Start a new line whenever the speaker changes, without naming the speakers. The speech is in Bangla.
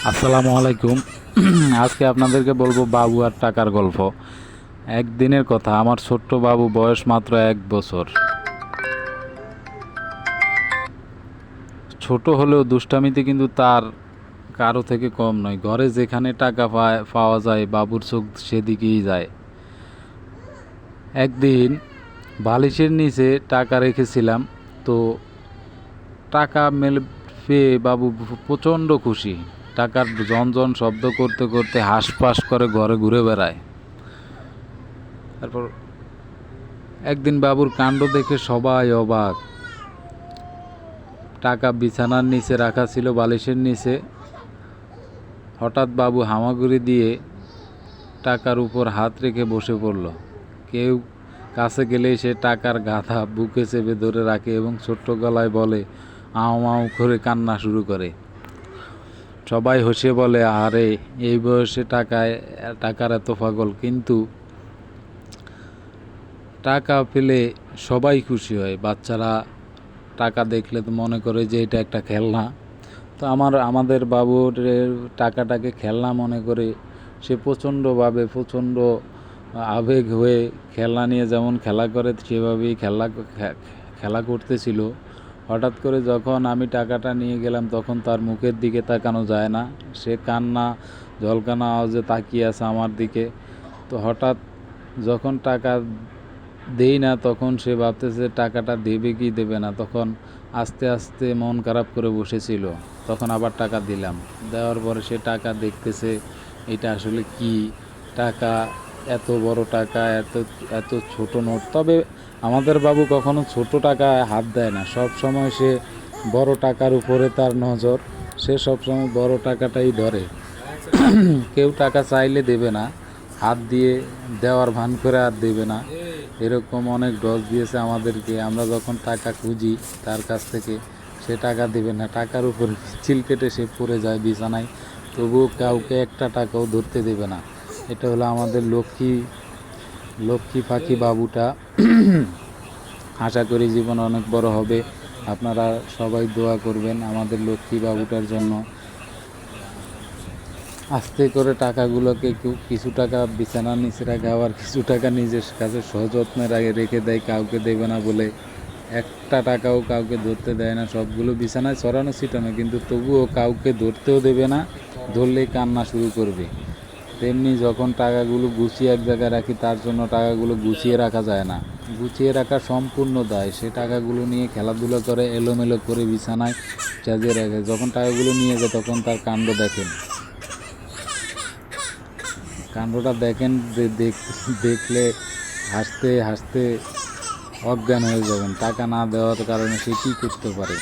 আসসালামু আলাইকুম। আজকে আপনাদেরকে বলবো বাবু আর টাকার গল্প। একদিনের কথা, আমার ছোট্ট বাবু, বয়স মাত্র 1 বছর। ছোট হলেও দুষ্টামিতে কিন্তু তার কারো থেকে কম নয়। ঘরে যেখানে টাকা পাওয়া যায়, বাবুর চোখ সেদিকেই যায়। একদিন বালিশের নিচে টাকা রেখেছিলাম, তো টাকা পেয়ে বাবু প্রচণ্ড খুশি। টাকার ঝনঝন শব্দ করতে করতে হাঁসফাঁস করে ঘরে ঘুরে বেড়ায়। তারপর একদিন বাবুর কাণ্ড দেখে সবাই অবাক। টাকা বিছানার নিচে রাখা ছিল, বালিশের নিচে। হঠাৎ বাবু হামাগুড়ি দিয়ে টাকার উপর হাত রেখে বসে পড়ল। কেউ কাছে গেলেই সে টাকার গাধা বুকে চেপে ধরে রাখে এবং ছোট্ট গলায় বলে, আও মাও করে কান্না শুরু করে। সবাই হেসে বলে, আরে এই বয়সে টাকার এত পাগল। কিন্তু টাকা পেলে সবাই খুশি হয়। বাচ্চারা টাকা দেখলে তো মনে করে যে এটা একটা খেলনা। তো আমাদের বাবুর টাকাটাকে খেলনা মনে করে সে প্রচণ্ড আবেগ হয়ে খেলনা নিয়ে যেমন খেলা করে সেভাবেই খেলা করতেছিল। হঠাৎ করে যখন আমি টাকাটা নিয়ে গেলাম, তখন তার মুখের দিকে তাকানো যায় না। সে কান্না ঝলকানো আওয়াজে তাকিয়ে আছে আমার দিকে। তো হঠাৎ যখন টাকা দেই না, তখন সে ভাবতেছে টাকাটা দেবে কি দেবে না। তখন আস্তে আস্তে মন খারাপ করে বসেছিল। তখন আবার টাকা দিলাম। দেওয়ার পরে সে টাকা দেখতেছে, এটা আসলে কি টাকা, এত বড় টাকা, এত এত ছোট নোট। তবে আমাদের বাবু কখনো ছোট টাকায় হাত দেয় না, সব সময় সে বড় টাকার উপরে তার নজর। সে সবসময় বড় টাকাটাই ধরে। কেউ টাকা চাইলে দেবে না, হাত দিয়ে দেওয়ার ভান করে আর দেবে না। এরকম অনেক ডস দিয়েছে আমাদেরকে। আমরা যখন টাকা খুঁজি তার কাছ থেকে, সে টাকা দেবে না, টাকার উপরে পিচ্ছিল কেটে সে পড়ে যায় বিছানায়, তবুও কাউকে একটা টাকাও ধরতে দেবে না। এটা হলো আমাদের লক্ষ্মী পাখি বাবুটা। আশা করি জীবন অনেক বড় হবে। আপনারা সবাই দোয়া করবেন আমাদের লক্ষ্মী বাবুটার জন্য। আস্তে করে টাকাগুলোকে কিছু টাকা বিছানার নিচে রাখে, আবার কিছু টাকা নিজের কাছে সযত্নে রেখে দেয়, কাউকে দেবে না বলে। একটা টাকাও কাউকে ধরতে দেয় না, সবগুলো বিছানায় ছড়ানো ছিটানো, কিন্তু তবুও কাউকে ধরতেও দেবে না। ধরলেই কান্না শুরু করবে। তেমনি যখন টাকাগুলো গুছিয়ে এক জায়গায় রাখি, তার জন্য টাকাগুলো গুছিয়ে রাখা যায় না। গুছিয়ে রাখা সম্পূর্ণ দায়। সে টাকাগুলো নিয়ে খেলাধুলা করে, এলোমেলো করে বিছানায় সাজিয়ে রাখে। যখন টাকাগুলো নিয়ে যায়, তখন তার কাণ্ডটা দেখেন, দেখলে হাসতে হাসতে অজ্ঞান হয়ে যাবেন। টাকা না দেওয়ার কারণে সে কী করতে পারে।